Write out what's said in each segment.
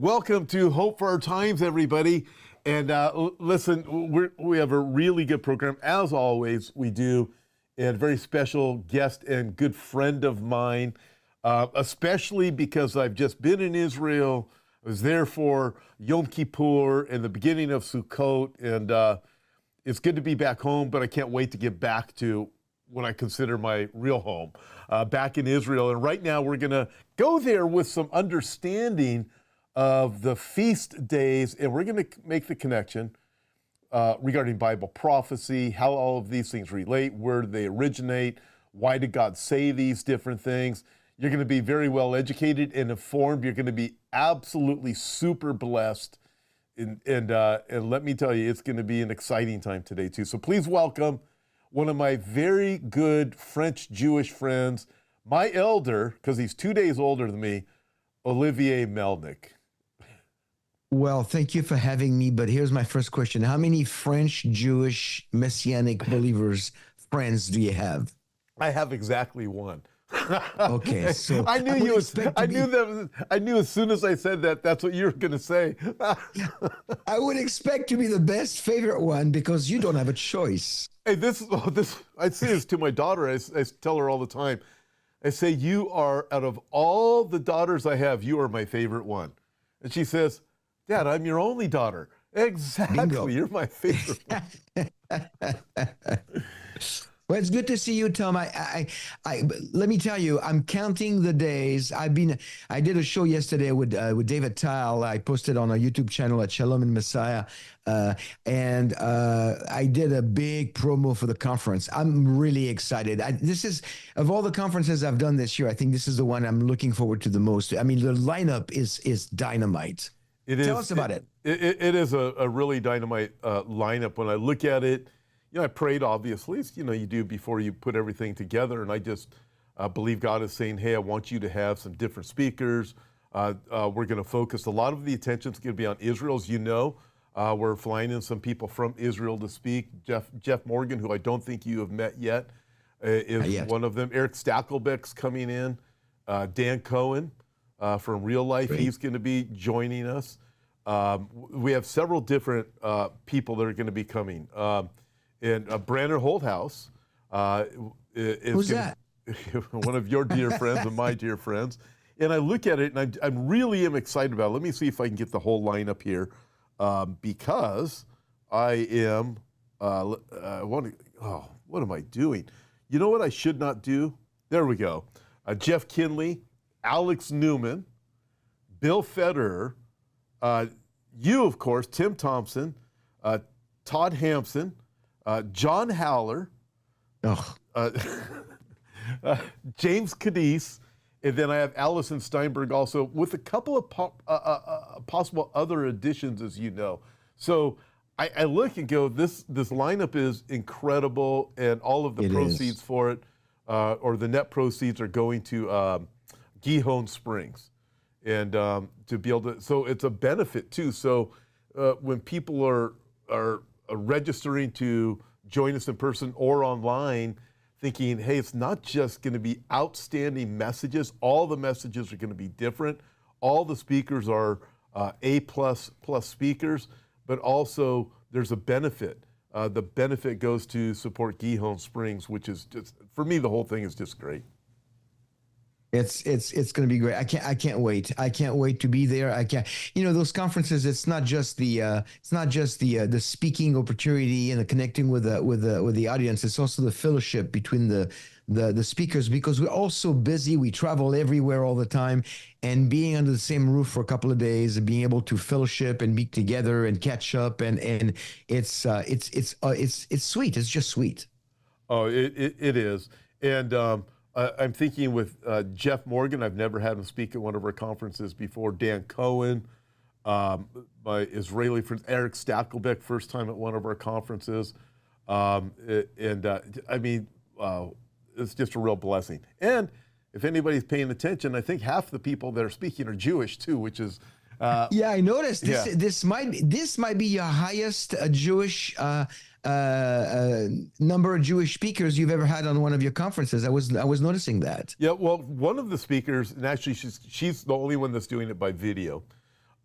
Welcome to Hope for Our Times, everybody. And listen, we have a really good program, as always we do, and a very special guest and good friend of mine, especially because I've just been in Israel. I was there for Yom Kippur and the beginning of Sukkot, and it's good to be back home, but I can't wait to get back to what I consider my real home, back in Israel. And right now we're going to go there with some understanding of the feast days, and we're going to make the connection regarding Bible prophecy, how all of these things relate, where do they originate, why did God say these different things. You're going to be very well educated and informed. You're going to be absolutely super blessed, and let me tell you, it's going to be an exciting time today too. So please welcome one of my very good French Jewish friends, my elder, because he's 2 days older than me, Olivier Melnick. Well, thank you for having me, but here's my first question. How many French Jewish Messianic believers friends do you have? I have exactly one. Okay, so I knew as soon as I said that, that's what you were going to say. I would expect to be the best favorite one because you don't have a choice. Hey, I say this to my daughter. I tell her all the time. I say, you are, out of all the daughters I have, you are my favorite one. And she says, Dad, I'm your only daughter. Exactly. Bingo. You're my favorite one. Well, it's good to see you, Tom. I let me tell you, I'm counting the days. I did a show yesterday with David Tile. I posted on our YouTube channel at Shalom and Messiah, and I did a big promo for the conference. I'm really excited. This is, of all the conferences I've done this year, I think this is the one I'm looking forward to the most. I mean, the lineup is dynamite. Tell us about it. It is a really dynamite lineup. When I look at it, I prayed, obviously, you do before you put everything together. And I just believe God is saying, hey, I want you to have some different speakers. We're going to focus. A lot of the attention is going to be on Israel. As you know, we're flying in some people from Israel to speak. Jeff Morgan, who I don't think you have met yet, is one of them. Eric Stakelbeck's coming in. Dan Cohen from Real Life, great. He's going to be joining us. We have several different people that are going to be coming. And Brandon Holthouse is who's that? One of your dear friends and my dear friends. And I look at it, and I really am excited about it. Let me see if I can get the whole lineup here, because I am. What am I doing? You know what I should not do? There we go. Jeff Kinley, Alex Newman, Bill Federer, you, of course, Tim Thompson, Todd Hampson, John Howler, James Cadiz, and then I have Allison Steinberg also, with a couple of possible other additions, as you know. So I look and go, this lineup is incredible, and all of the proceeds for it, or the net proceeds, are going to Gihon Springs, and to be able to. So it's a benefit too. So when people are registering to join us in person or online, thinking, hey, it's not just going to be outstanding messages. All the messages are going to be different. All the speakers are A+ speakers, but also there's a benefit. The benefit goes to support Gihon Springs, which is just, for me, the whole thing is just great. It's going to be great. I can't wait. I can't wait to be there. Those conferences. It's not just the speaking opportunity and the connecting with the audience. It's also the fellowship between the speakers, because we're all so busy. We travel everywhere all the time, and being under the same roof for a couple of days and being able to fellowship and meet together and catch up, and it's sweet. It's just sweet. Oh, it is. And I'm thinking with Jeff Morgan. I've never had him speak at one of our conferences before. Dan Cohen, my Israeli friend, Eric Stakelbeck, first time at one of our conferences. I mean, it's just a real blessing. And if anybody's paying attention, I think half the people that are speaking are Jewish too, which is yeah, I noticed this might be your highest Jewish number of Jewish speakers you've ever had on one of your conferences. I was noticing that. Yeah, well, one of the speakers, and actually she's the only one that's doing it by video,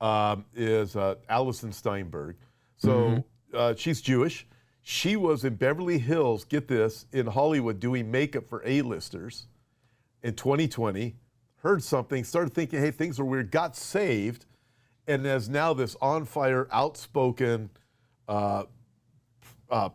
is Allison Steinberg. So she's Jewish. She was in Beverly Hills, get this, in Hollywood doing makeup for A-listers in 2020, heard something, started thinking, hey, things are weird, got saved, and is now this on-fire, outspoken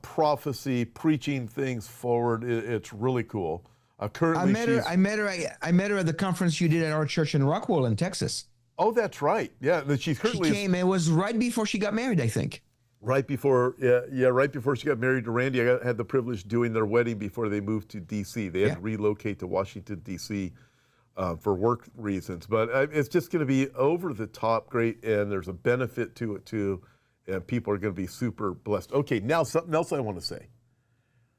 prophecy, preaching things forward. It's really cool. Currently, I met her at the conference you did at our church in Rockwell, in Texas. Oh, that's right. Yeah, she's currently. She came. It was right before she got married, I think. Right before, right before she got married to Randy. I had the privilege of doing their wedding before they moved to D.C. They had to relocate to Washington, D.C. For work reasons. But it's just going to be over the top great, and there's a benefit to it too, and people are going to be super blessed. Okay, now something else I want to say.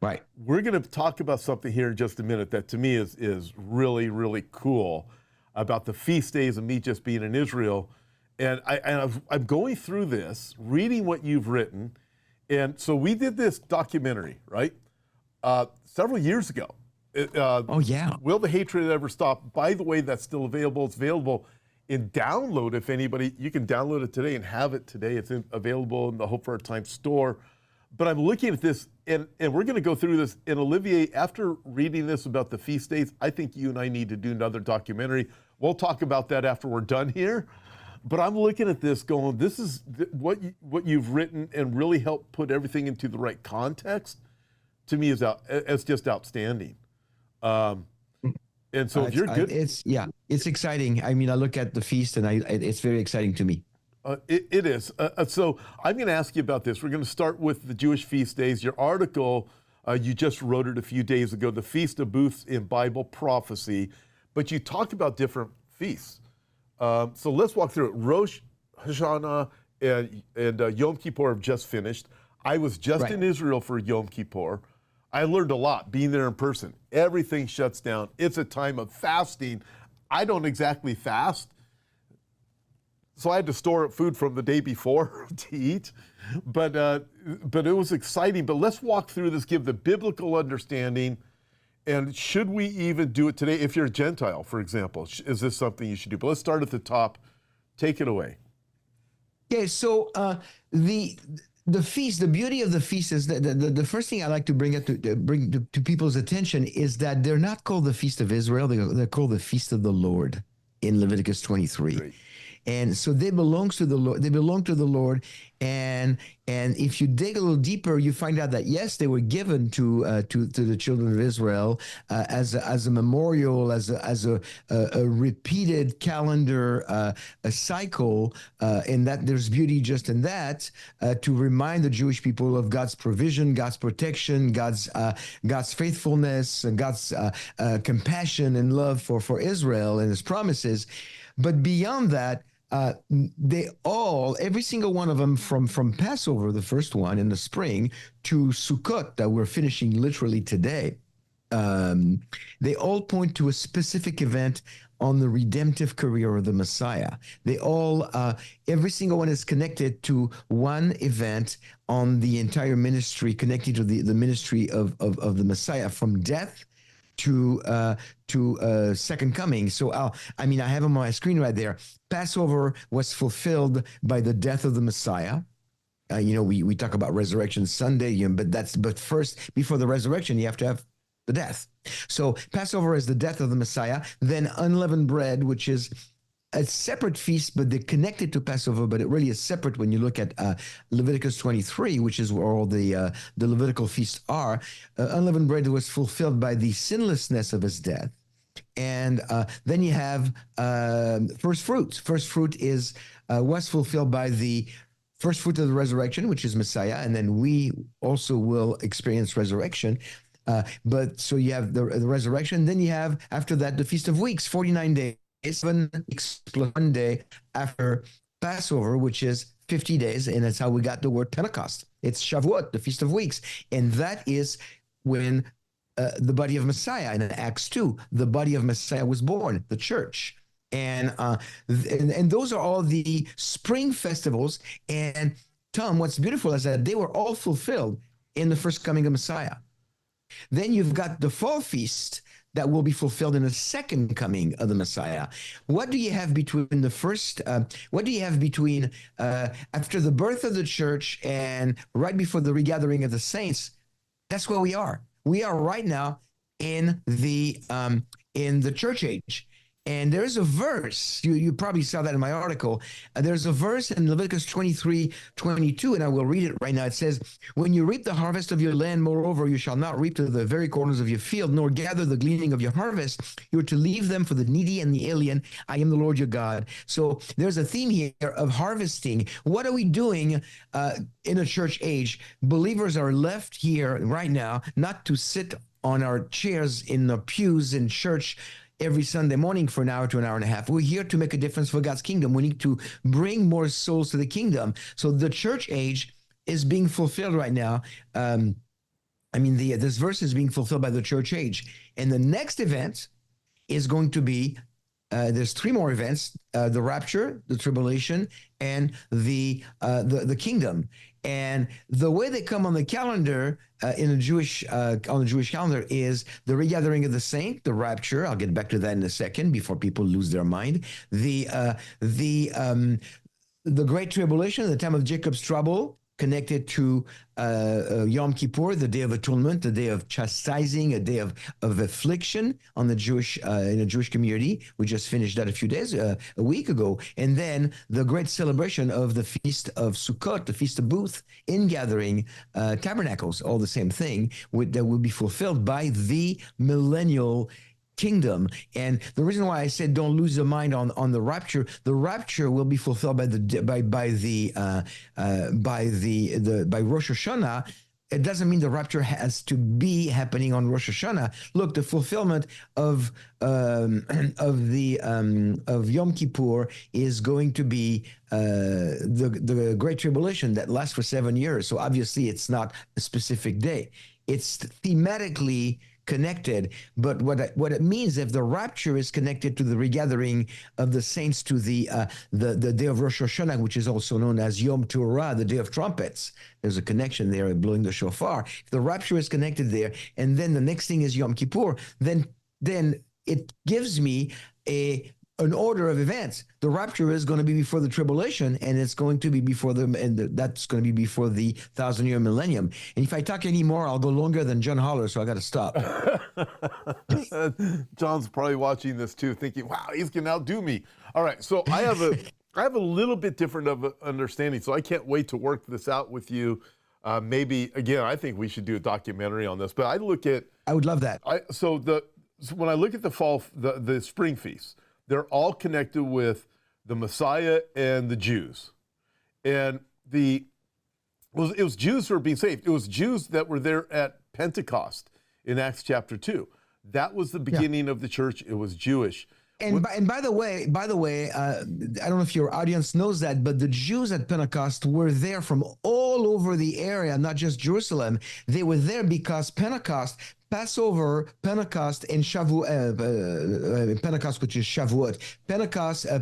Right. We're going to talk about something here in just a minute that to me is really, really cool about the feast days and me just being in Israel. And I'm going through this, reading what you've written. And so we did this documentary, right? Several years ago. Oh, yeah. Will the Hatred Ever Stop? By the way, that's still available. It's available in download. If anybody, you can download it today and have it today. It's available in the Hope for Our Time store. But I'm looking at this, and we're going to go through this. And Olivier, after reading this about the feast days, I think you and I need to do another documentary. We'll talk about that after we're done here. But I'm looking at this going, this is what you've written and really helped put everything into the right context. To me, it's just outstanding. And so if you're good, it's exciting. I mean, I look at the feast and it's very exciting to me. It is. So I'm going to ask you about this. We're going to start with the Jewish feast days. Your article, you just wrote it a few days ago, the Feast of Booths in Bible Prophecy, but you talked about different feasts. So let's walk through it. Rosh, Hashanah, and Yom Kippur have just finished. I was just in Israel for Yom Kippur. I learned a lot being there in person. Everything shuts down. It's a time of fasting. I don't exactly fast, so I had to store up food from the day before to eat. But it was exciting. But let's walk through this, give the biblical understanding. And should we even do it today? If you're a Gentile, for example, is this something you should do? But let's start at the top. Take it away. Okay, so the feast, the beauty of the feast is that the first thing I like to bring to people's attention is that they're not called the Feast of Israel. They're called the Feast of the Lord in Leviticus 23. Great. And so they belong to the Lord. They belong to the Lord. And if you dig a little deeper, you find out that yes, they were given to the children of Israel as a memorial, as a repeated calendar, a cycle, and that there's beauty just in that to remind the Jewish people of God's provision, God's protection, God's faithfulness, and God's compassion and love for Israel and His promises. But beyond that, every single one of them from Passover, the first one in the spring, to Sukkot that we're finishing literally today, they all point to a specific event on the redemptive career of the Messiah. They all, every single one is connected to one event on the entire ministry, connected to the ministry of the Messiah, from death to second coming. So I have on my screen right there. Passover was fulfilled by the death of the Messiah. We talk about Resurrection Sunday, but first, before the resurrection, you have to have the death. So Passover is the death of the Messiah. Then unleavened bread, which is a separate feast, but they're connected to Passover, but it really is separate when you look at Leviticus 23, which is where all the Levitical feasts are. Unleavened bread was fulfilled by the sinlessness of his death. And then you have first fruits. First fruit was fulfilled by the first fruit of the resurrection, which is Messiah, and then we also will experience resurrection. But so you have the resurrection. Then you have, after that, the Feast of Weeks, 49 days. 7 weeks plus 1 day after Passover, which is 50 days, and that's how we got the word Pentecost. It's Shavuot, the Feast of Weeks, and that is when the body of Messiah, in Acts 2, the body of Messiah was born, the church. And those are all the spring festivals. And Tom, what's beautiful is that they were all fulfilled in the first coming of Messiah. Then you've got the fall feast that will be fulfilled in the second coming of the Messiah. What do you have between the first, what do you have between after the birth of the church and right before the regathering of the saints? That's where we are. We are right now in the church age. And there's a verse, you probably saw that in my article. There's a verse in Leviticus 23:22, and I will read it right now. It says, when you reap the harvest of your land, moreover, you shall not reap to the very corners of your field, nor gather the gleaning of your harvest. You are to leave them for the needy and the alien. I am the Lord your God. So there's a theme here of harvesting. What are we doing in a church age? Believers are left here right now, not to sit on our chairs in the pews in church every Sunday morning for an hour to an hour and a half. We're here to make a difference for God's kingdom. We need to bring more souls to the kingdom. So the church age is being fulfilled right now. This verse is being fulfilled by the church age. And the next event is going to be, there's three more events, the rapture, the tribulation, and the kingdom. And the way they come on the calendar on the Jewish calendar is the regathering of the saint, the rapture. I'll get back to that in a second before people lose their mind. The great tribulation, the time of Jacob's trouble, connected to Yom Kippur, the day of atonement, the day of chastising, a day of affliction on the Jewish in a Jewish community. We just finished that a week ago, and then the great celebration of the feast of Sukkot, the feast of booth, ingathering tabernacles, all the same thing, that will be fulfilled by the millennial kingdom. And the reason why I said don't lose your mind on the rapture will be fulfilled by Rosh Hashanah. It doesn't mean the rapture has to be happening on Rosh Hashanah. Look, the fulfillment of Yom Kippur is going to be the Great Tribulation that lasts for 7 years. So obviously, it's not a specific day. It's thematically connected, but what it means, if the rapture is connected to the regathering of the saints to the day of Rosh Hashanah, which is also known as Yom Torah, the day of trumpets, there's a connection there, blowing the shofar. If the rapture is connected there, and then the next thing is Yom Kippur, then it gives me an order of events. The rapture is going to be before the tribulation, and it's going to be that's going to be before the 1,000-year millennium. And if I talk anymore, I'll go longer than John Holler, so I got to stop. John's probably watching this too, thinking, "Wow, he's going to outdo me." All right, so I have a little bit different of an understanding, so I can't wait to work this out with you. Maybe again, I think we should do a documentary on this. But I would love that. So when I look at the spring feasts, they're all connected with the Messiah and the Jews. And it was Jews who were being saved. It was Jews that were there at Pentecost in Acts chapter 2. That was the beginning of the church. It was Jewish. And by the way, I don't know if your audience knows that, but the Jews at Pentecost were there from all over the area, not just Jerusalem. They were there because Passover, Pentecost, and Shavuot, Pentecost, which is Shavuot,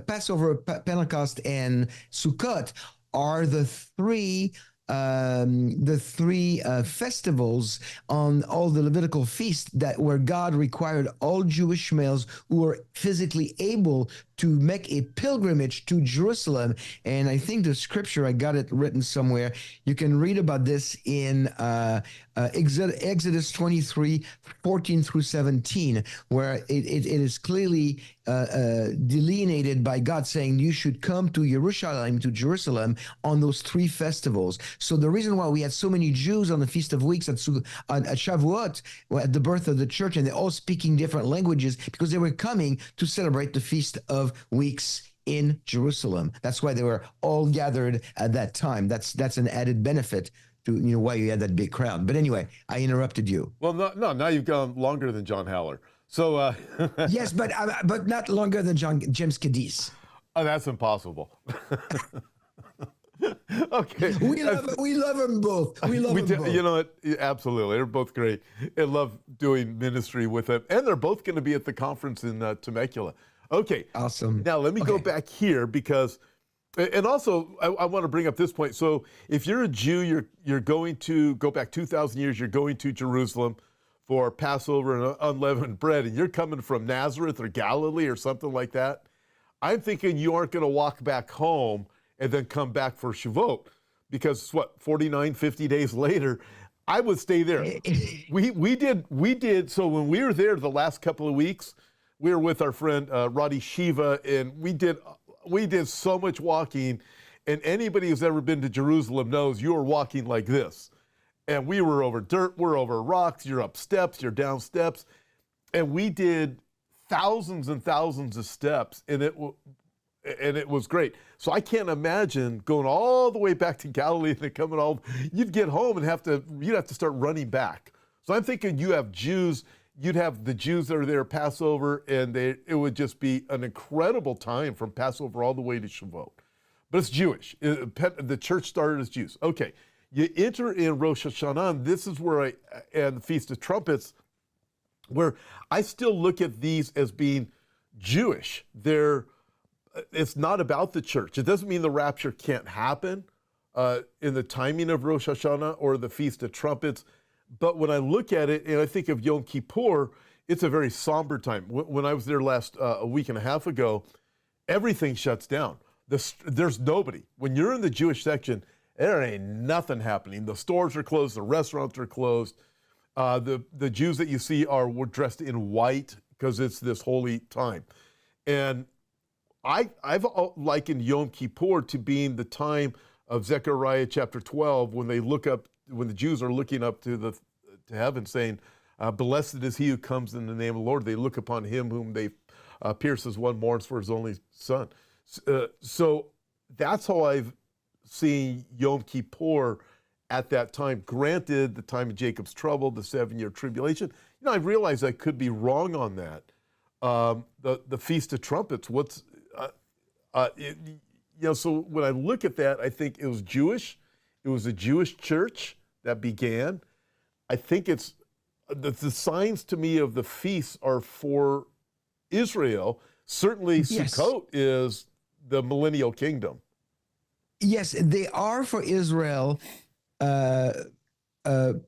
Passover, Pentecost, and Sukkot are the three festivals on all the Levitical feasts where God required all Jewish males who were physically able to make a pilgrimage to Jerusalem. And I think the scripture, I got it written somewhere. You can read about this in Exodus 23, 14 through 17, where it is clearly delineated by God saying you should come to Jerusalem on those three festivals. So the reason why we had so many Jews on the Feast of Weeks at Shavuot, at the birth of the church, and they're all speaking different languages, because they were coming to celebrate the Feast of Weeks in Jerusalem. That's why they were all gathered at that time. That's an added benefit to why you had that big crowd. But anyway, I interrupted you. Well, no, now you've gone longer than John Haller. So yes, but not longer than James Cadiz. Oh, that's impossible. Okay, we love them both. We love them both. You know what? Absolutely, they're both great. I love doing ministry with them, and they're both going to be at the conference in Temecula. Okay, awesome. Now let me go back here because, and also I want to bring up this point. So if you're a Jew, you're going to go back 2,000 years. You're going to Jerusalem for Passover and unleavened bread, and you're coming from Nazareth or Galilee or something like that, I'm thinking you aren't going to walk back home and then come back for Shavuot, because what, 49, 50 days later, I would stay there. We did. So when we were there the last couple of weeks, we were with our friend Roddy Shiva, and we did so much walking. And anybody who's ever been to Jerusalem knows you are walking like this. And we were over dirt, we're over rocks, you're up steps, you're down steps. And we did thousands and thousands of steps, and it was great. So I can't imagine going all the way back to Galilee and then coming you'd get home and you'd have to start running back. So I'm thinking you'd have the Jews that are there Passover, and it would just be an incredible time from Passover all the way to Shavuot. But it's Jewish. The church started as Jews. Okay, you enter in Rosh Hashanah, and this is where and the Feast of Trumpets, where I still look at these as being Jewish. It's not about the church. It doesn't mean the rapture can't happen in the timing of Rosh Hashanah or the Feast of Trumpets. But when I look at it and I think of Yom Kippur, it's a very somber time. When I was there a week and a half ago, everything shuts down. There's nobody. When you're in the Jewish section, there ain't nothing happening. The stores are closed. The restaurants are closed. The Jews that you see were dressed in white because it's this holy time. And I've likened Yom Kippur to being the time of Zechariah chapter 12 when the Jews are looking up to heaven saying, blessed is he who comes in the name of the Lord. They look upon him whom they pierce as one mourns for his only son. So that's how I've seen Yom Kippur at that time. Granted, the time of Jacob's trouble, the 7-year tribulation. I realize I could be wrong on that. The Feast of Trumpets, so when I look at that, I think it was Jewish. It was a Jewish church that began. I think it's the signs to me of the feasts are for Israel. Certainly, Yes. Sukkot is the millennial kingdom. Yes, they are for Israel,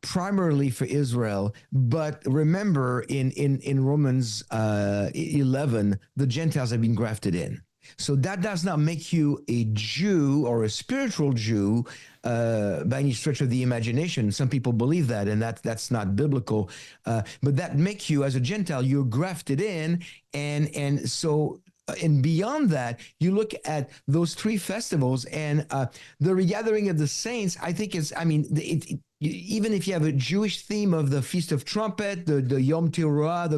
primarily for Israel. But remember, in Romans 11, the Gentiles have been grafted in. So that does not make you a Jew or a spiritual Jew by any stretch of the imagination. Some people believe that, and that's not biblical. But that makes you, as a Gentile, you're grafted in, and so. And beyond that, you look at those three festivals, and the regathering of the saints, I think even if you have a Jewish theme of the Feast of Trumpet, the Yom Teruah,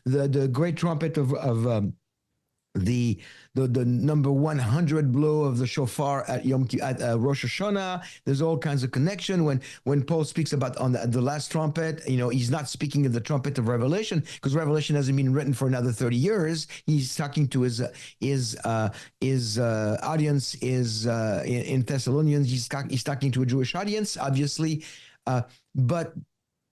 the great trumpet of the number 100 blow of the shofar at Rosh Hashanah. There's all kinds of connection. When Paul speaks about on the last trumpet, he's not speaking of the trumpet of Revelation, because Revelation hasn't been written for another 30 years. He's talking to his audience in Thessalonians. He's talking to a Jewish audience, obviously, but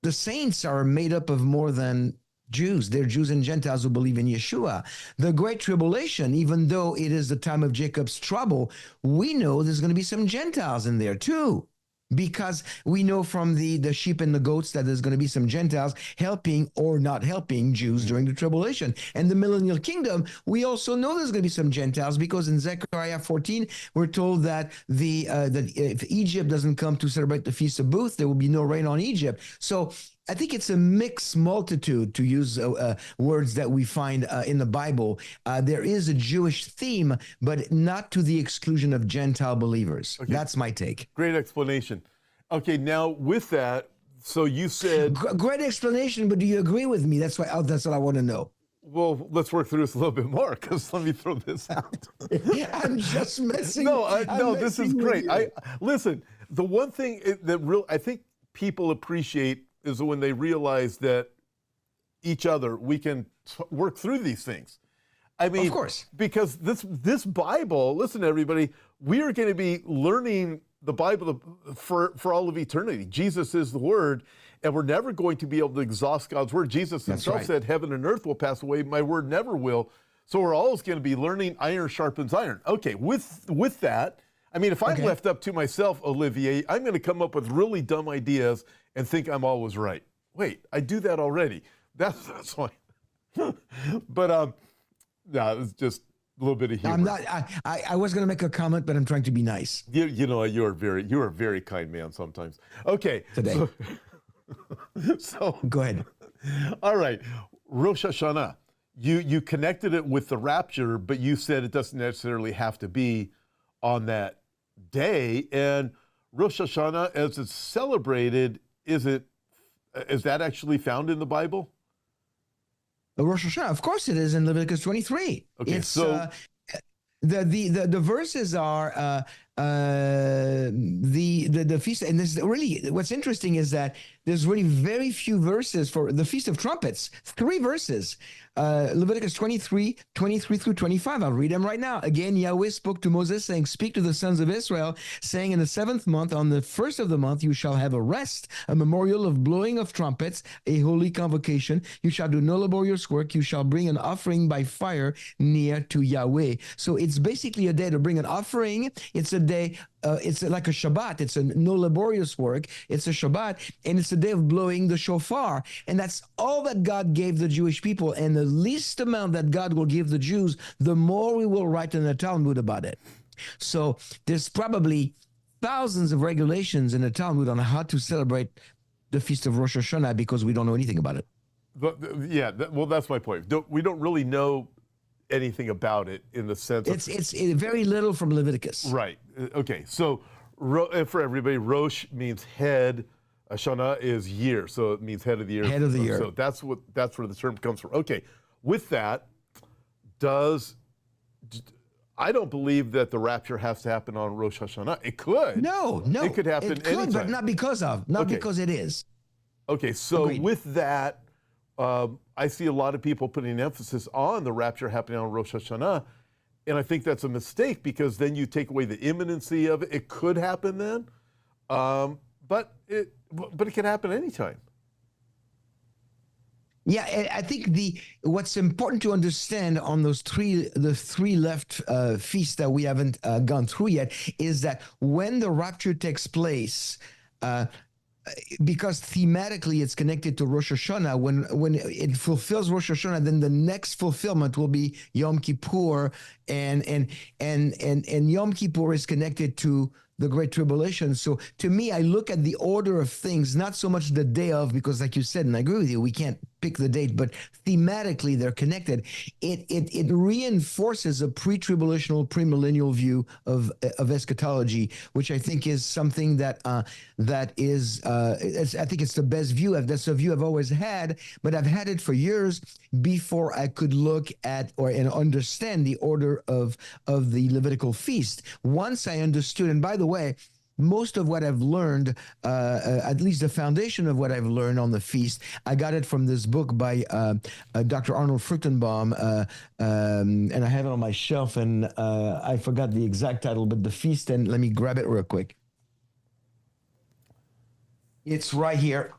the saints are made up of more than Jews. They're Jews and Gentiles who believe in Yeshua. The Great Tribulation, even though it is the time of Jacob's trouble, we know there's going to be some Gentiles in there too, because we know from the sheep and the goats that there's going to be some Gentiles helping or not helping Jews during the tribulation. And the millennial kingdom, we also know there's going to be some Gentiles, because in Zechariah 14, we're told that that if Egypt doesn't come to celebrate the Feast of Booths, there will be no rain on Egypt. So I think it's a mixed multitude, to use words that we find in the Bible. There is a Jewish theme, but not to the exclusion of Gentile believers. Okay. That's my take. Great explanation. Okay, now with that, so you said... Great explanation, but do you agree with me? That's what I want to know. Well, let's work through this a little bit more, because let me throw this out. I'm just messing. No, this is great. Listen, the one thing I think people appreciate is when they realize that we can work through these things. I mean, of course, because this Bible, listen, everybody, we are going to be learning the Bible for all of eternity. Jesus is the Word, and we're never going to be able to exhaust God's Word. Jesus himself said, heaven and earth will pass away, my word never will. So we're always going to be learning. Iron sharpens iron. Okay, with that, I mean, if I'm left up to myself, Olivier, I'm going to come up with really dumb ideas and think I'm always right. wait, I do that already. That's why. But no, it's just a little bit of humor. I'm not. I was going to make a comment, but I'm trying to be nice You know, you're a very kind man sometimes. Okay. today. So Go ahead. all right, Rosh Hashanah. You connected it with the rapture, but you said it doesn't necessarily have to be on that day. And Rosh Hashanah, as it's celebrated, is that actually found in the Bible? Rosh Hashanah, of course, it is in Leviticus 23. Okay, It's so the verses are the feast, and this really what's interesting is that there's really very few verses for the Feast of Trumpets. 3 verses. Leviticus 23 through 25. I'll read them right now. Again, Yahweh spoke to Moses, saying, "Speak to the sons of Israel, saying, in the 7th month, on the 1st of the month, you shall have a rest, a memorial of blowing of trumpets, a holy convocation. You shall do no laborious work. You shall bring an offering by fire near to Yahweh." So it's basically a day to bring an offering. It's a day, it's like a Shabbat. It's a no laborious work. It's a Shabbat, and it's a day of blowing the shofar. And that's all that God gave the Jewish people. And the least amount that God will give the Jews, the more we will write in the Talmud about it. So there's probably thousands of regulations in the Talmud on how to celebrate the Feast of Rosh Hashanah because we don't know anything about it. yeah, well, that's my point. We don't really know anything about it in the sense of It's very little from Leviticus. right. Okay, so for everybody, Rosh means head. Hashanah is year, so it means head of the year. Head of the year. So that's where the term comes from. Okay, with that, I don't believe that the rapture has to happen on Rosh Hashanah. It could. No. It could happen anytime. But not because it is. Okay, so Agreed. with that, I see a lot of people putting emphasis on the rapture happening on Rosh Hashanah, and I think that's a mistake because then you take away the imminency of it. It could happen then, but it can happen anytime. Yeah, I think what's important to understand on the 3 left feasts that we haven't gone through yet is that when the rapture takes place, because thematically it's connected to Rosh Hashanah, when it fulfills Rosh Hashanah, then the next fulfillment will be Yom Kippur, and Yom Kippur is connected to the Great Tribulation. So to me, I look at the order of things, not so much the day of, because like you said, and I agree with you, we can't pick the date, but thematically they're connected. It reinforces a pre-tribulational, premillennial view of eschatology, which I think is something that is I think it's the best view. That's a view I've always had, but I've had it for years before I could look at and understand the order of the Levitical feast. Once I understood, and by the way, most of what I've learned, at least the foundation of what I've learned on the feast, I got it from this book by Dr. Arnold Fruchtenbaum, and I have it on my shelf, and I forgot the exact title, but the feast, and let me grab it real quick. It's right here.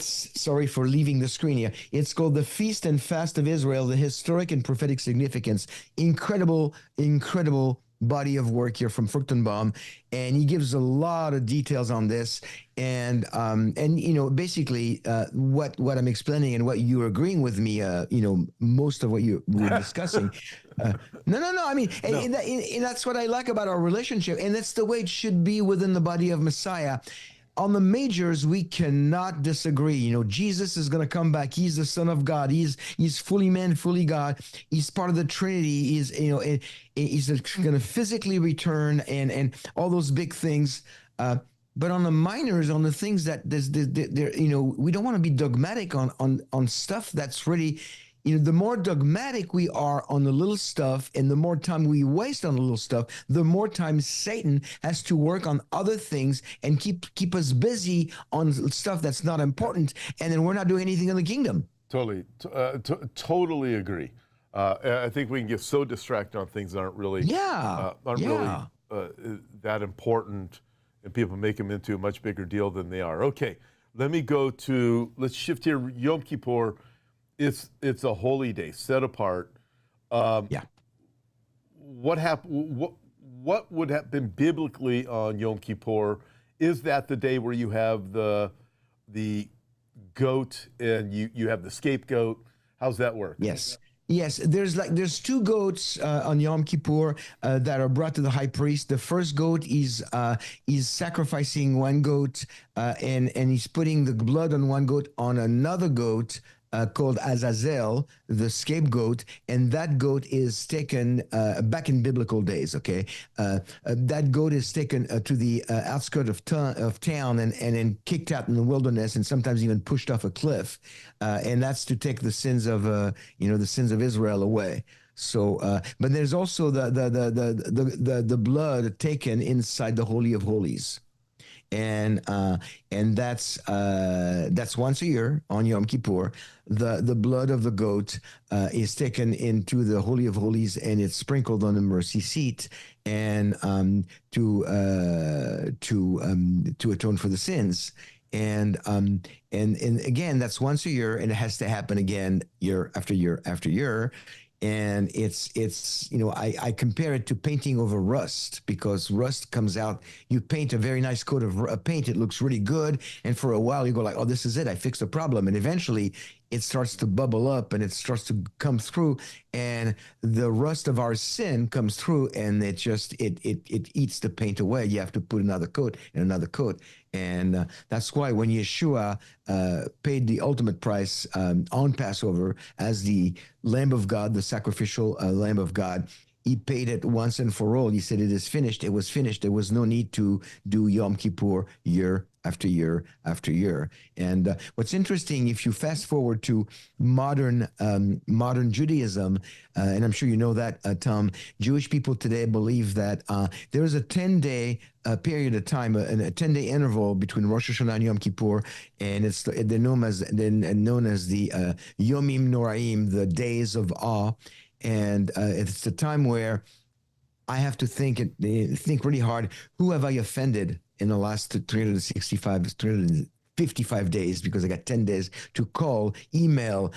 Sorry for leaving the screen here. It's called The Feast and Fast of Israel, the Historic and Prophetic Significance. Incredible body of work here from Fruchtenbaum, and he gives a lot of details on this, and basically what I'm explaining and what you're agreeing with me, most of what you were discussing. No. I mean, no. And that's what I like about our relationship, and that's the way it should be within the body of Messiah. On the majors, we cannot disagree. Jesus is going to come back. He's the Son of God. He's fully man, fully God. He's part of the Trinity. He's going to physically return and all those big things. But on the minors, on the things that we don't want to be dogmatic on stuff that's really. The more dogmatic we are on the little stuff and the more time we waste on the little stuff, the more time Satan has to work on other things and keep us busy on stuff that's not important. And then we're not doing anything in the kingdom. Totally agree. I think we can get so distracted on things that aren't really that important, and people make them into a much bigger deal than they are. Okay, let's shift here. Yom Kippur. It's a holy day, set apart. What happened? What would have been biblically on Yom Kippur? Is that the day where you have the goat and you have the scapegoat. How's that work? Yes. Yes, there's two goats on Yom Kippur that are brought to the high priest. The first goat is sacrificing one goat, and he's putting the blood on one goat on another goat called Azazel, the scapegoat, and that goat is taken back in biblical days. Okay, that goat is taken to the outskirts of town and then kicked out in the wilderness, and sometimes even pushed off a cliff, and that's to take the sins of the sins of Israel away. So, but there's also the blood taken inside the Holy of Holies, and that's once a year on Yom Kippur. The blood of the goat is taken into the Holy of Holies, and it's sprinkled on the mercy seat, and to atone for the sins. And again, that's once a year, and it has to happen again year after year after year. And it's I compare it to painting over rust, because rust comes out. You paint a very nice coat of paint, it looks really good, and for a while you go like, oh, this is it, I fixed the problem, and eventually it starts to bubble up and it starts to come through, and the rust of our sin comes through, and it eats the paint away. You have to put another coat and another coat. And that's why when Yeshua paid the ultimate price on Passover as the Lamb of God, the sacrificial Lamb of God, he paid it once and for all. He said, it is finished. It was finished. There was no need to do Yom Kippur year after year after year. And what's interesting, if you fast forward to modern Judaism, and I'm sure you know that, Tom, Jewish people today believe that there is a 10-day period of time, a 10-day interval between Rosh Hashanah and Yom Kippur, and they're known as the Yomim Noraim, the days of awe. And it's the time where I have to think really hard. Who have I offended in the last 355 days, because I got 10 days to call, email,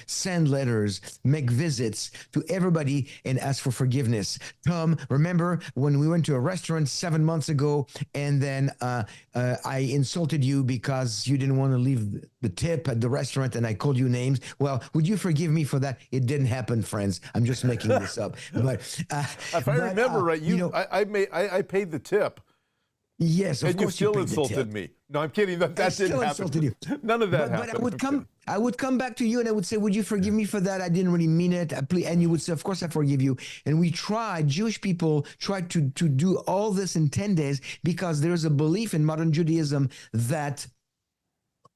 send letters, make visits to everybody and ask for forgiveness. Tom, remember when we went to a restaurant 7 months ago, and then I insulted you because you didn't want to leave the tip at the restaurant, and I called you names? Well, would you forgive me for that? It didn't happen, friends. I'm just making this up. But if I remember right, I paid the tip. Yes, of course you still insulted me. No, I'm kidding. That didn't happen. Insulted you. None of that happened. But I would come back to you and I would say, would you forgive me for that? I didn't really mean it. And you would say, of course I forgive you. And Jewish people tried to do all this in 10 days, because there's a belief in modern Judaism that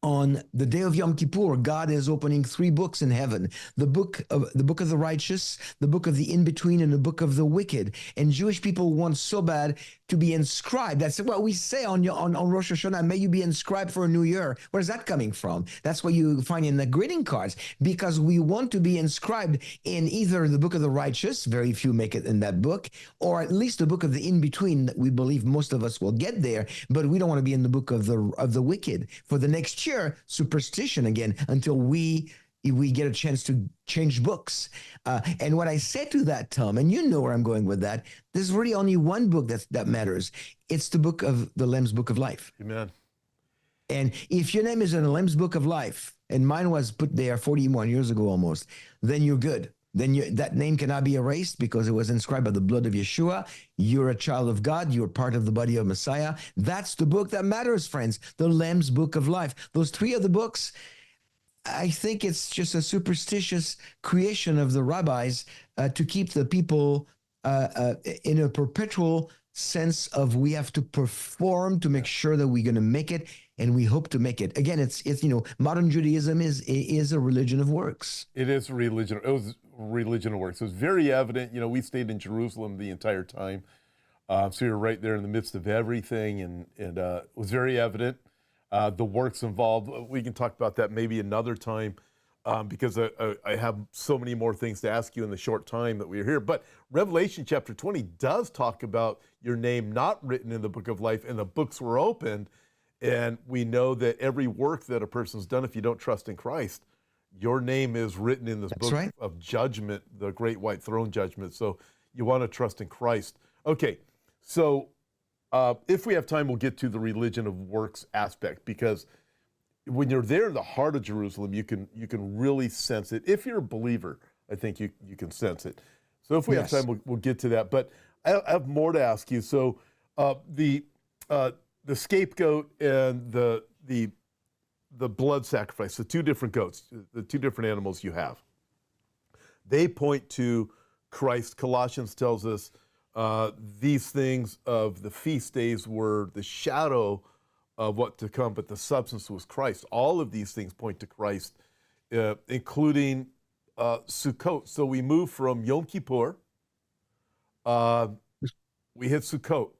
on the day of Yom Kippur, God is opening 3 books in heaven: the book of the righteous, the book of the in-between, and the book of the wicked. And Jewish people want so bad to be inscribed. That's what we say on Rosh Hashanah. May you be inscribed for a new year. Where's that coming from? That's what you find in the greeting cards, because we want to be inscribed in either the book of the righteous, very few make it in that book, or at least the book of the in-between. We believe most of us will get there, but we don't want to be in the book of the wicked for the next year. Superstition again, until we get a chance to change books. And what I said to that, Tom, and you know where I'm going with that, there's really only one book that matters. It's the book of the Lamb's Book of Life. Amen. And if your name is in the Lamb's Book of Life, and mine was put there 41 years ago almost, then you're good. Then that name cannot be erased, because it was inscribed by the blood of Yeshua. You're a child of God. You're part of the body of Messiah. That's the book that matters, friends, the Lamb's Book of Life. Those 3 other books, I think it's just a superstitious creation of the rabbis to keep the people in a perpetual sense of we have to perform to make sure that we're going to make it, and we hope to make it. Again, it's modern Judaism is a religion of works. It is a religion. It was religion of works. It was very evident. We stayed in Jerusalem the entire time, so you're right there in the midst of everything, and it was very evident. The works involved. We can talk about that maybe another time, because I have so many more things to ask you in the short time that we're here. But Revelation chapter 20 does talk about your name not written in the book of life, and the books were opened. And we know that every work that a person's done, if you don't trust in Christ, your name is written in this book of judgment, the great white throne judgment. So you want to trust in Christ. Okay, so if we have time, we'll get to the religion of works aspect, because when you're there in the heart of Jerusalem, you can really sense it. If you're a believer, I think you can sense it. So if we have time, we'll get to that. But I have more to ask you. So the scapegoat and the blood sacrifice, the two different goats, the two different animals you have, they point to Christ. Colossians tells us these things of the feast days were the shadow of what to come, but the substance was Christ. All of these things point to Christ, including Sukkot. So we move from Yom Kippur, we hit Sukkot.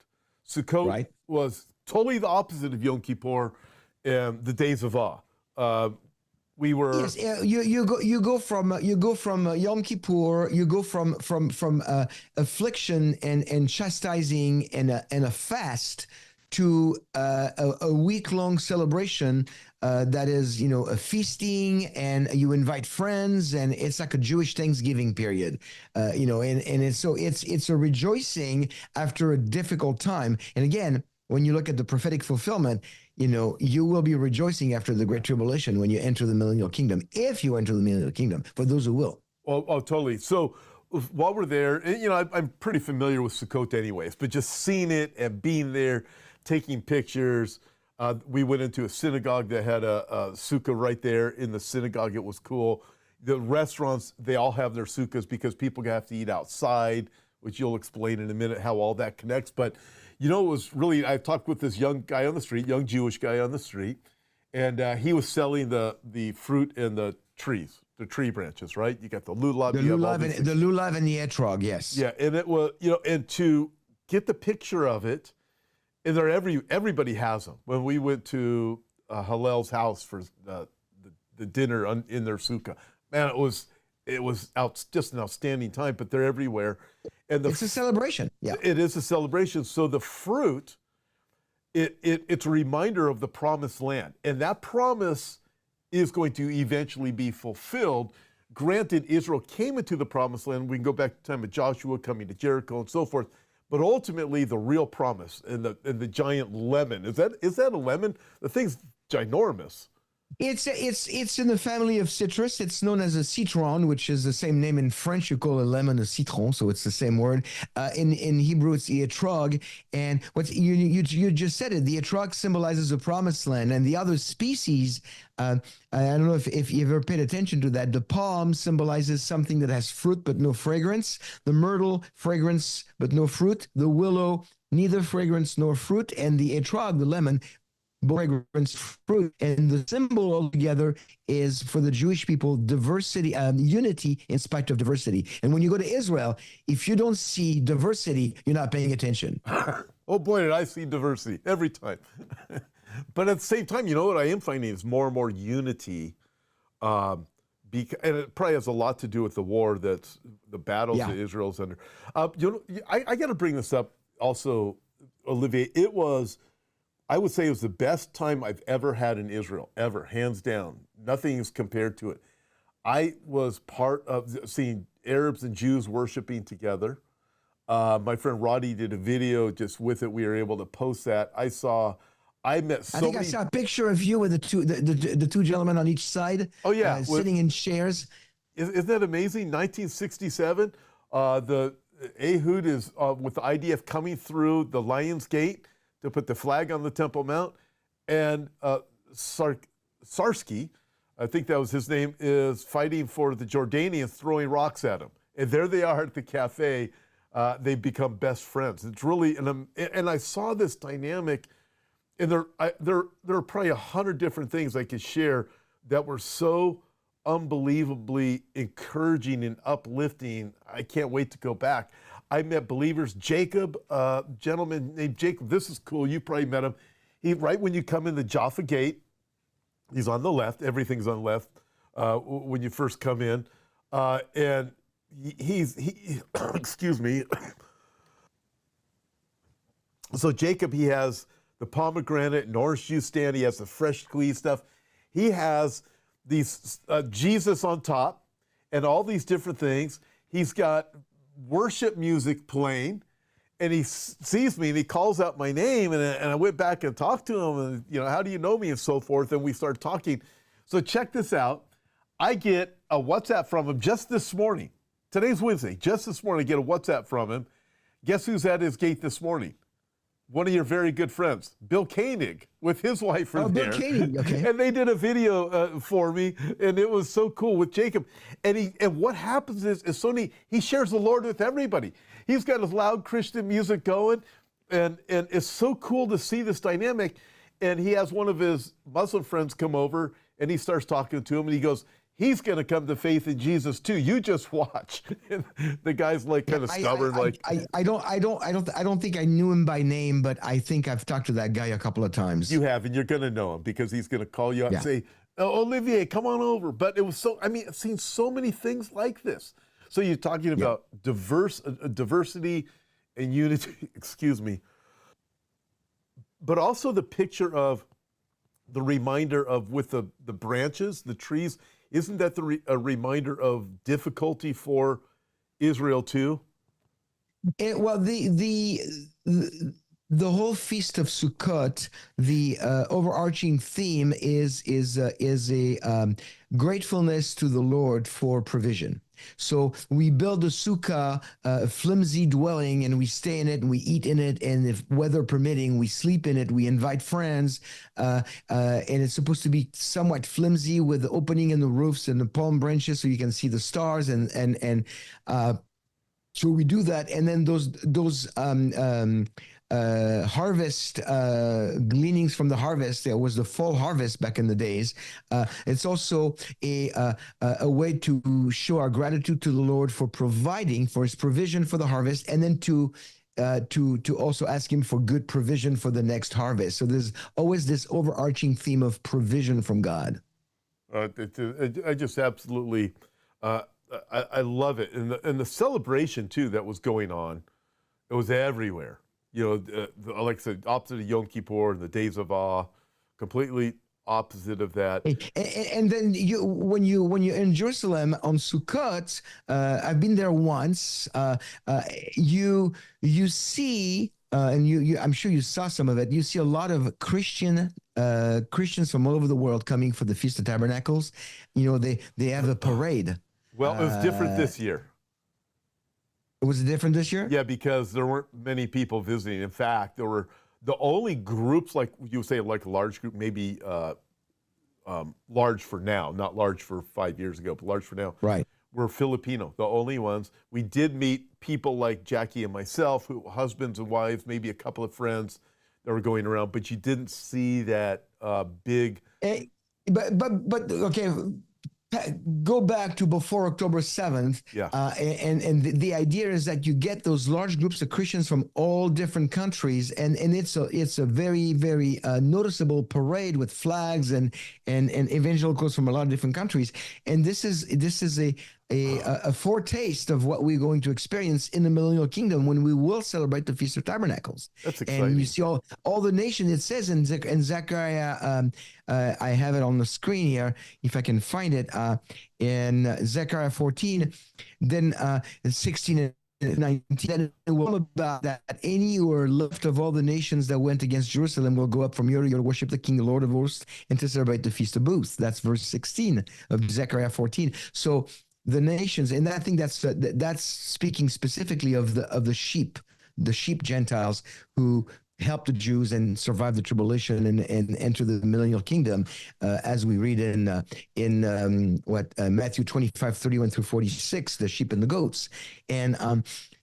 Sukkot was totally the opposite of Yom Kippur and the days of awe. We were you go from Yom Kippur, you go from affliction and chastising and a fast to a week-long celebration that is, a feasting, and you invite friends, and it's like a Jewish Thanksgiving period, and it's a rejoicing after a difficult time. And again, when you look at the prophetic fulfillment, you will be rejoicing after the Great Tribulation when you enter the millennial kingdom, if you enter the millennial kingdom, for those who will. Oh, totally. So while we're there, I'm pretty familiar with Sukkot anyways, but just seeing it and being there, taking pictures. We went into a synagogue that had a sukkah right there in the synagogue. It was cool. The restaurants, they all have their sukkahs because people have to eat outside, which you'll explain in a minute how all that connects. But it was really, I talked with this young guy on the street, young Jewish guy on the street, and he was selling the fruit and the trees, the tree branches, right? You got the lulav. The lulav and the etrog, yes. Yeah, and it was, and to get the picture of it, and everybody has them. When we went to Hillel's house for the dinner in their sukkah, man, it was just an outstanding time. But they're everywhere, and it's a celebration. Yeah, it is a celebration. So the fruit, it's a reminder of the promised land, and that promise is going to eventually be fulfilled. Granted, Israel came into the promised land. We can go back to the time of Joshua coming to Jericho and so forth. But ultimately, the real promise and the giant lemon, is that a lemon? The thing's ginormous. It's in the family of citrus. It's known as a citron, which is the same name in French. You call a lemon a citron, so it's the same word. In Hebrew, it's the etrog. And what you just said it. The etrog symbolizes the promised land, and the other species. I don't know if you've ever paid attention to that. The palm symbolizes something that has fruit but no fragrance. The myrtle, fragrance but no fruit. The willow, neither fragrance nor fruit. And the etrog, the lemon, fragrance, fruit. And the symbol altogether is, for the Jewish people, diversity, unity in spite of diversity. And when you go to Israel, if you don't see diversity, you're not paying attention. Oh boy, did I see diversity every time. But at the same time, what I am finding is more and more unity, and it probably has a lot to do with the war, that's the battles that Israel's under. I got to bring this up also, Olivier. I would say it was the best time I've ever had in Israel, ever, hands down. Nothing is compared to it. I was part of seeing Arabs and Jews worshiping together. My friend Roddy did a video just with it. We were able to post that. I think I saw a picture of you with the two gentlemen on each side. Oh yeah, sitting in chairs. Isn't that amazing? 1967. The Ehud is with the IDF coming through the Lion's Gate to put the flag on the Temple Mount, and Sarsky, I think that was his name, is fighting for the Jordanians, throwing rocks at him. And there they are at the cafe. They've become best friends. It's really, and I saw this dynamic. And there are probably 100 different things I could share that were so unbelievably encouraging and uplifting. I can't wait to go back. I met believers. Jacob, a gentleman named Jacob. This is cool. You probably met him. Right when you come in the Jaffa Gate, he's on the left. Everything's on the left when you first come in, and he excuse me. So Jacob, he has the pomegranate and orange juice stand. He has the fresh squeezed stuff. He has these Jesus on top and all these different things. He's got worship music playing, and he sees me and he calls out my name, and I went back and talked to him, and how do you know me and so forth, and we start talking. So check this out. I get a WhatsApp from him just this morning. Today's Wednesday. Just this morning, I get a WhatsApp from him. Guess who's at his gate this morning? One of your very good friends, Bill Koenig, with his wife are there. Bill Koenig, okay. And they did a video for me, and it was so cool with Jacob. And what happens is so neat. He shares the Lord with everybody. He's got his loud Christian music going, and it's so cool to see this dynamic. And he has one of his Muslim friends come over, and he starts talking to him, and he goes, he's going to come to faith in Jesus too. You just watch. And the guy's like kind of stubborn. I don't think I knew him by name, but I think I've talked to that guy a couple of times. You have, and you're going to know him because he's going to call you up and say, oh, Olivier, come on over. But it was I've seen so many things like this. So you're talking about diversity and unity, excuse me, but also the picture of the reminder of with the branches, the trees. Isn't that a reminder of difficulty for Israel too? Well, the whole feast of Sukkot, the overarching theme is a gratefulness to the Lord for provision. So we build a sukkah, a flimsy dwelling, and we stay in it, and we eat in it, and if weather permitting, we sleep in it. We invite friends, and it's supposed to be somewhat flimsy with the opening in the roofs and the palm branches, so you can see the stars, and so we do that, and then those harvest gleanings from the harvest. There was the fall harvest back in the days. It's also a way to show our gratitude to the Lord for providing for His provision for the harvest, and then to also ask Him for good provision for the next harvest. So there's always this overarching theme of provision from God. I just absolutely. I love it, and the celebration too that was going on. It was everywhere. Like I said, opposite of Yom Kippur and the days of awe, completely opposite of that. And then when you're in Jerusalem on Sukkot, I've been there once. You see, and I'm sure you saw some of it. You see a lot of Christians from all over the world coming for the Feast of Tabernacles. They have a parade. Well, it was different this year. Was it different this year? Yeah, because there weren't many people visiting. In fact, there were the only groups, like you would say, like a large group, maybe large for now, not large for 5 years ago, but large for now. Right. Were Filipino, the only ones. We did meet people like Jackie and myself, who husbands and wives, maybe a couple of friends that were going around, but you didn't see that big. But okay. Go back to before October 7th. Yeah. And the idea is that you get those large groups of Christians from all different countries, and it's a very, very noticeable parade with flags and evangelicals from a lot of different countries. And this is a foretaste of what we're going to experience in the millennial kingdom when we will celebrate the Feast of Tabernacles. That's exciting. And you see all the nations. It says in Zechariah, I have it on the screen here, if I can find it, in Zechariah 14, then 16 and 19, that it will about that any who are left of all the nations that went against Jerusalem will go up from year to year to worship the King, the Lord of hosts, and to celebrate the Feast of Booths. That's verse 16 of Zechariah 14. So the nations, and I think that's speaking specifically of the sheep Gentiles who helped the Jews and survive the tribulation and enter the millennial kingdom, as we read in Matthew 25:31-46, the sheep and the goats. And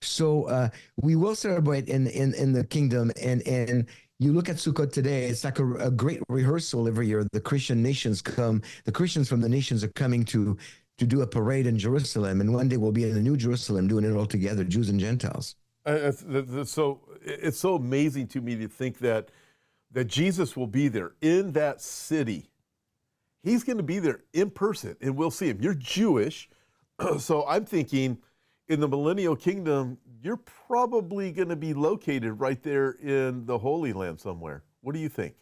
so we will celebrate in the kingdom, and you look at Sukkot today, it's like a great rehearsal every year. The Christians from the nations are coming to do a parade in Jerusalem, and one day we'll be in the New Jerusalem doing it all together, Jews and Gentiles. So it's so amazing to me to think that Jesus will be there in that city. He's going to be there in person, and we'll see him. You're Jewish, so I'm thinking in the millennial kingdom, you're probably going to be located right there in the Holy Land somewhere. What do you think?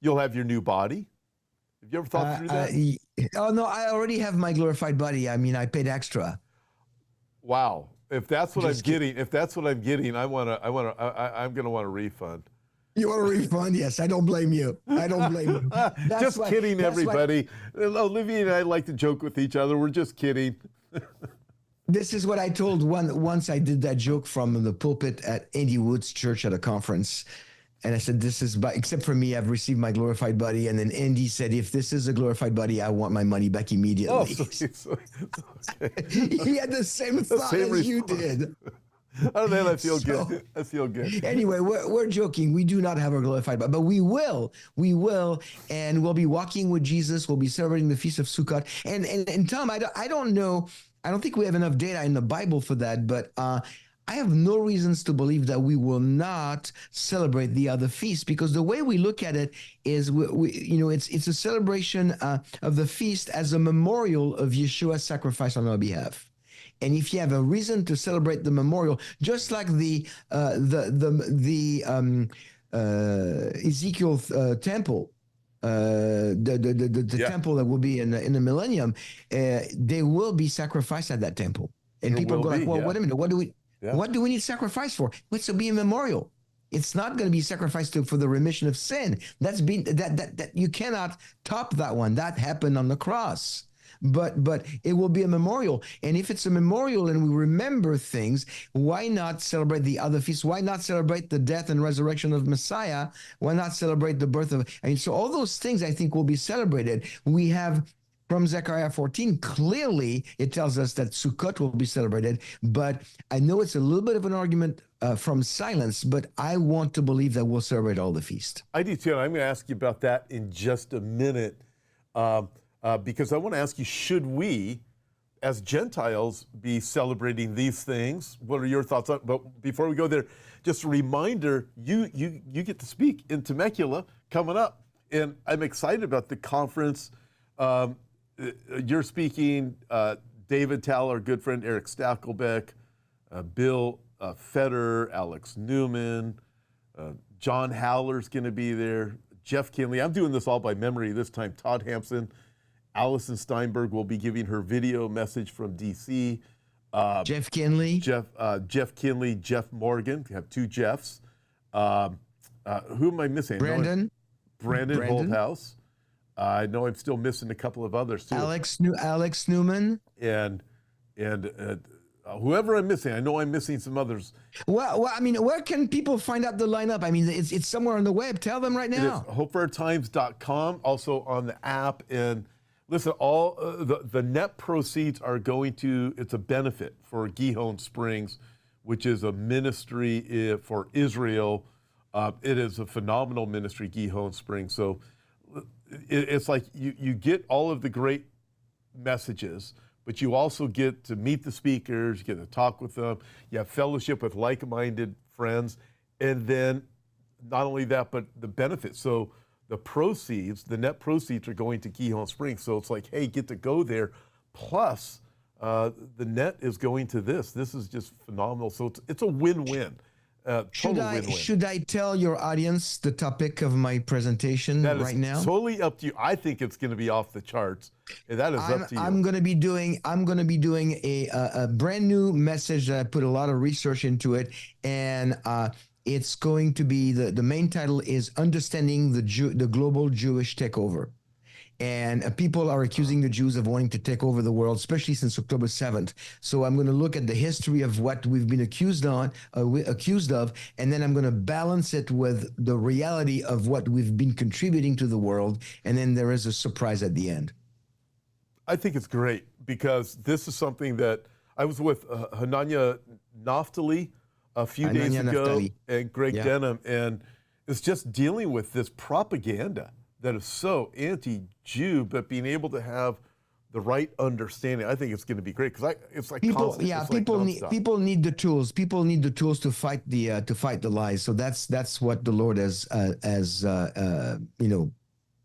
You'll have your new body? Have you ever thought through that? Oh, no, I already have my glorified body. I mean, I paid extra. Wow. If that's what Just I'm getting, I'm gonna want a refund. You want a refund? Yes, I don't blame you. I don't blame you. Just kidding, everybody. Olivier and I like to joke with each other. We're just kidding. This is what I told once I did that joke from the pulpit at Andy Wood's church at a conference. And I said, this is, except for me, I've received my glorified body. And then Andy said, if this is a glorified body, I want my money back immediately. Oh, okay. He had the same thought as you did. Oh, then I feel good. I feel good. Anyway, we're joking. We do not have a glorified body, but we will, and we'll be walking with Jesus. We'll be celebrating the Feast of Sukkot. And Tom, I don't know. I don't think we have enough data in the Bible for that, but I have no reasons to believe that we will not celebrate the other feasts, because the way we look at it is, it's a celebration of the feast as a memorial of Yeshua's sacrifice on our behalf. And if you have a reason to celebrate the memorial, just like the Ezekiel temple, the temple that will be in the millennium, they will be sacrificed at that temple. And people go like, well, wait a minute, what do we need sacrifice for? It's to be a memorial. It's not going to be sacrificed for the remission of sin. That you cannot top that one. That happened on the cross. But it will be a memorial. And if it's a memorial and we remember things, why not celebrate the other feasts? Why not celebrate the death and resurrection of Messiah? Why not celebrate the birth of, so all those things I think will be celebrated. We have from Zechariah 14, clearly it tells us that Sukkot will be celebrated, but I know it's a little bit of an argument from silence, but I want to believe that we'll celebrate all the feast. I do too, and I'm going to ask you about that in just a minute. Because I want to ask you, should we, as Gentiles, be celebrating these things? What are your thoughts on it? But before we go there, just a reminder, you get to speak in Temecula coming up. And I'm excited about the conference. You're speaking, David Tal, our good friend Eric Stackelbeck, Bill Feder, Alex Newman, John Howler's going to be there, Jeff Kinley. I'm doing this all by memory this time. Todd Hampson. Allison Steinberg will be giving her video message from D.C. Jeff Kinley. Jeff Kinley, Jeff Morgan. We have two Jeffs. Who am I missing? Brandon Holthouse. I know I'm still missing a couple of others too. Alex Newman. And whoever I'm missing, I know I'm missing some others. Well, I mean, where can people find out the lineup? I mean, it's somewhere on the web. Tell them right now. It is hopeforourtimes.com, also on the app. And listen, all the net proceeds are going to, it's a benefit for Gihon Springs, which is a ministry for Israel. It is a phenomenal ministry, Gihon Springs. So it's like you get all of the great messages, but you also get to meet the speakers, you get to talk with them, you have fellowship with like-minded friends, and then not only that, but the benefits. So the proceeds, the net proceeds are going to Gihon Springs. So it's like, hey, get to go there. Plus, the net is going to this. This is just phenomenal. So it's a win-win. Should I tell your audience the topic of my presentation right now? Totally up to you. I think it's going to be off the charts. And that is up to you. I'm going to be doing a brand new message that I put a lot of research into it, and it's going to be the main title is Understanding the Global Jewish Takeover. And people are accusing the Jews of wanting to take over the world, especially since October 7th. So I'm going to look at the history of what we've been accused of, and then I'm going to balance it with the reality of what we've been contributing to the world. And then there is a surprise at the end. I think it's great because this is something that I was with Hananya Naftali a few days ago and Greg Denham, and it's just dealing with this propaganda that is so anti-Jew, but being able to have the right understanding, I think it's going to be great because it's like people need the tools. People need the tools to fight the lies. So that's what the Lord is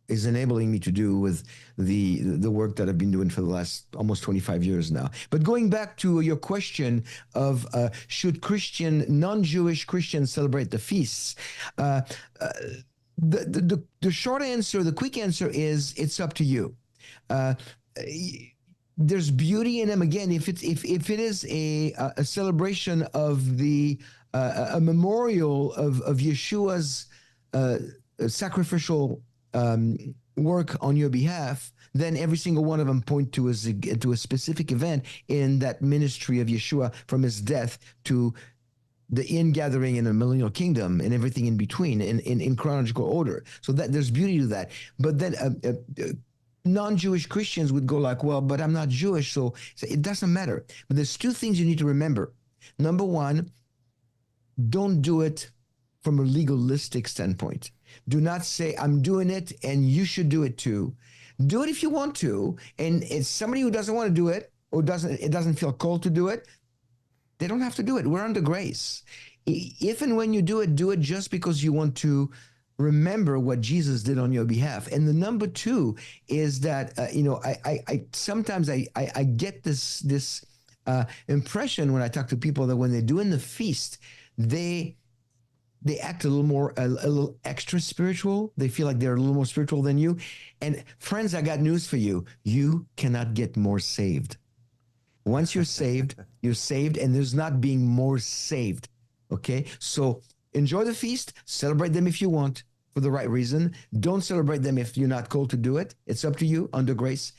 enabling me to do with the work that I've been doing for the last almost 25 years now. But going back to your question of should non-Jewish Christians celebrate the feasts? The short answer, the quick answer is it's up to you. there's beauty in them. Again, if it is a celebration of a memorial of Yeshua's sacrificial work on your behalf, then every single one of them point to a specific event in that ministry of Yeshua, from his death to the ingathering in the millennial kingdom and everything in between, in chronological order. So that there's beauty to that. But then non-Jewish Christians would go like, well, but I'm not Jewish, so it doesn't matter. But there's two things you need to remember. Number one, don't do it from a legalistic standpoint. Do not say, I'm doing it and you should do it too. Do it if you want to. And it's somebody who doesn't want to do it, or doesn't feel called to do it, they don't have to do it. We're under grace. If and when you do it just because you want to remember what Jesus did on your behalf. And the number two is that, I sometimes I get this impression when I talk to people that when they're doing the feast, they act a little extra spiritual. They feel like they're a little more spiritual than you. And friends, I got news for you. You cannot get more saved. Once you're saved, and there's not being more saved. Okay? So enjoy the feast, celebrate them if you want for the right reason. Don't celebrate them if you're not called to do it. It's up to you under grace.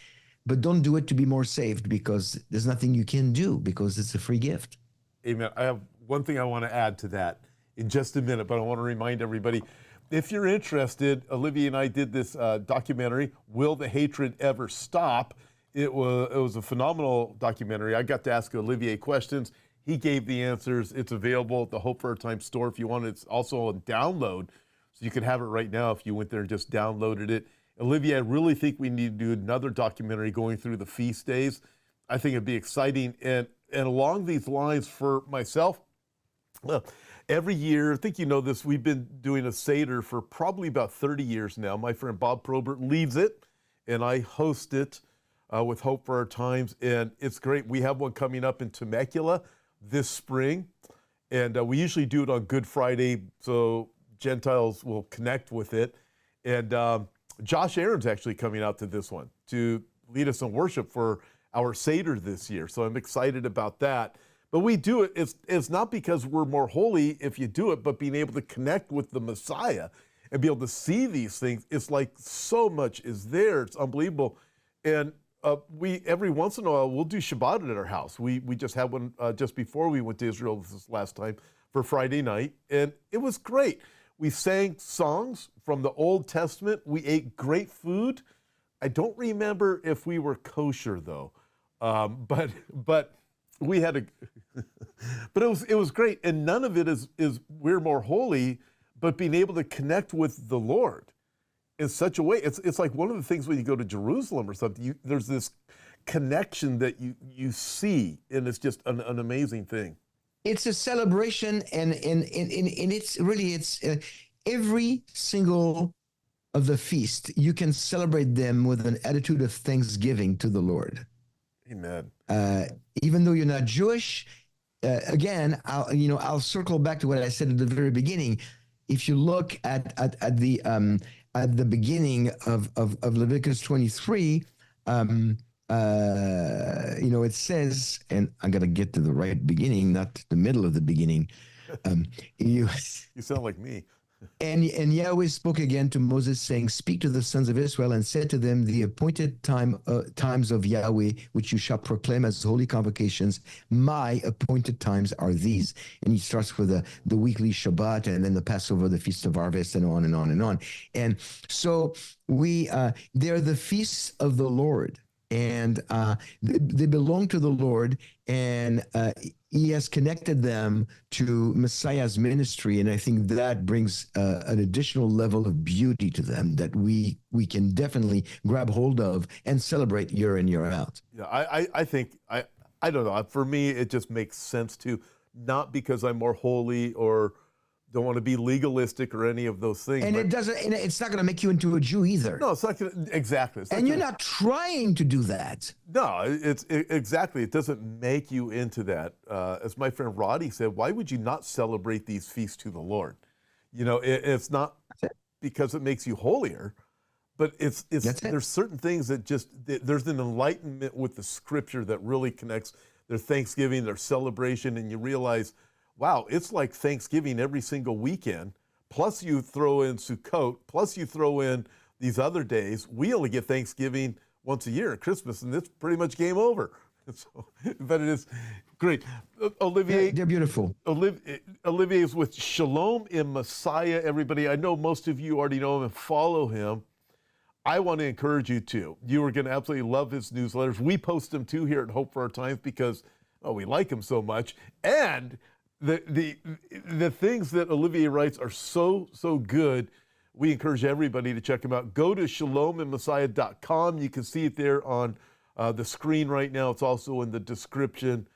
But don't do it to be more saved, because there's nothing you can do, because it's a free gift. Amen. I have one thing I want to add to that in just a minute, but I want to remind everybody, if you're interested, Olivier and I did this documentary, Will the Hatred Ever Stop? It was a phenomenal documentary. I got to ask Olivier questions. He gave the answers. It's available at the Hope for Our Time store if you want it. It's also on download, so you can have it right now if you went there and just downloaded it. Olivier, I really think we need to do another documentary going through the feast days. I think it'd be exciting. And along these lines, for myself, every year, I think you know this, we've been doing a Seder for probably about 30 years now. My friend Bob Probert leads it, and I host it with Hope for Our Times, and it's great. We have one coming up in Temecula this spring, and we usually do it on Good Friday, so Gentiles will connect with it. And Josh Aaron's actually coming out to this one to lead us in worship for our Seder this year, so I'm excited about that. But we do it, it's not because we're more holy if you do it, but being able to connect with the Messiah and be able to see these things. It's like so much is there. It's unbelievable. And we, every once in a while, we'll do Shabbat at our house. We just had one just before we went to Israel this last time for Friday night, and it was great. We sang songs from the Old Testament. We ate great food. I don't remember if we were kosher though, but we had but it was great. And none of it is we're more holy, but being able to connect with the Lord in such a way. It's like one of the things when you go to Jerusalem or something, there's this connection that you see, and it's just an amazing thing. It's a celebration, and it's really, every single of the feast, you can celebrate them with an attitude of thanksgiving to the Lord. Amen. Even though you're not Jewish, again, I'll circle back to what I said at the very beginning. If you look at the beginning of Leviticus 23, it says, and I got to get to the right beginning, not the middle of the begining. You sound like me. And Yahweh spoke again to Moses, saying, "Speak to the sons of Israel and said to them, the appointed times of Yahweh, which you shall proclaim as holy convocations, my appointed times are these." And he starts with the weekly Shabbat, and then the Passover, the Feast of Harvest, and on and on and on. And so they're the feasts of the Lord, and they belong to the Lord, and he has connected them to Messiah's ministry, and I think that brings an additional level of beauty to them that we can definitely grab hold of and celebrate year in, year out. Yeah, I think, I don't know, for me it just makes sense to, not because I'm more holy or don't want to be legalistic or any of those things. And it's not going to make you into a Jew either. No, it's not going to, exactly. And you're not trying to do that. No, exactly. It doesn't make you into that. As my friend Roddy said, why would you not celebrate these feasts to the Lord? It's not because it makes you holier. But it's That's it. there's certain things that just there's an enlightenment with the scripture that really connects their Thanksgiving, their celebration, and you realize, wow, it's like Thanksgiving every single weekend. Plus you throw in Sukkot, plus you throw in these other days. We only get Thanksgiving once a year at Christmas, and it's pretty much game over. So, but it is great. Olivier, They're beautiful. Olivier is with Shalom in Messiah, everybody. I know most of you already know him and follow him. I want to encourage you to. You are going to absolutely love his newsletters. We post them too here at Hope for Our Times because we like him so much. And the things that Olivier writes are so good. We encourage everybody to check him out. Go to shalomandmessiah.com. You can see it there on the screen right now. It's also in the description.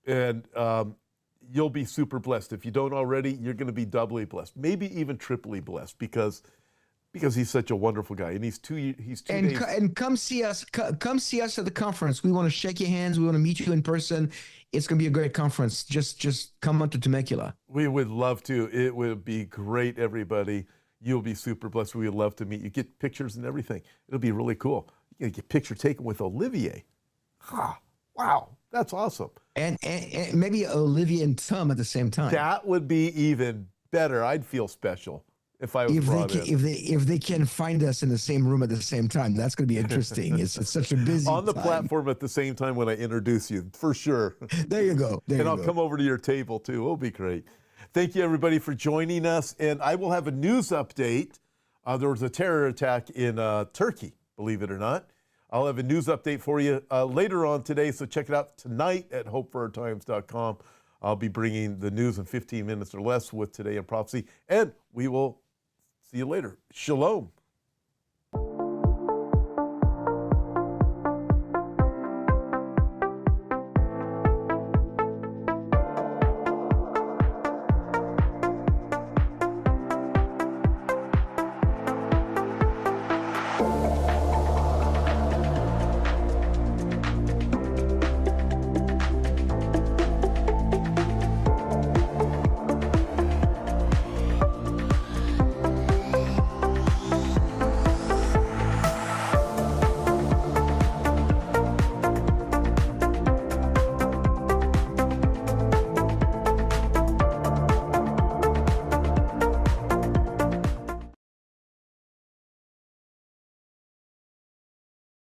And you'll be super blessed. If you don't already, you're going to be doubly blessed, maybe even triply blessed because he's such a wonderful guy. And he's 2 days. And come see us. Come see us at the conference. We want to shake your hands. We want to meet you in person. It's going to be a great conference. Just come on to Temecula. We would love to. It would be great, everybody. You'll be super blessed. We would love to meet you. Get pictures and everything. It'll be really cool. You get a picture taken with Olivier. Wow, that's awesome. And maybe Olivier and Tom at the same time. That would be even better. I'd feel special if I was brought in. If they can find us in the same room at the same time, that's going to be interesting. It's such a busy on the time. Platform at the same time when I introduce you, for sure. There you go. And I'll come over to your table too. It'll be great. Thank you, everybody, for joining us. And I will have a news update. There was a terror attack in Turkey, believe it or not. I'll have a news update for you later on today, so check it out tonight at hopeforourtimes.com. I'll be bringing the news in 15 minutes or less with Today in Prophecy, and we will see you later. Shalom.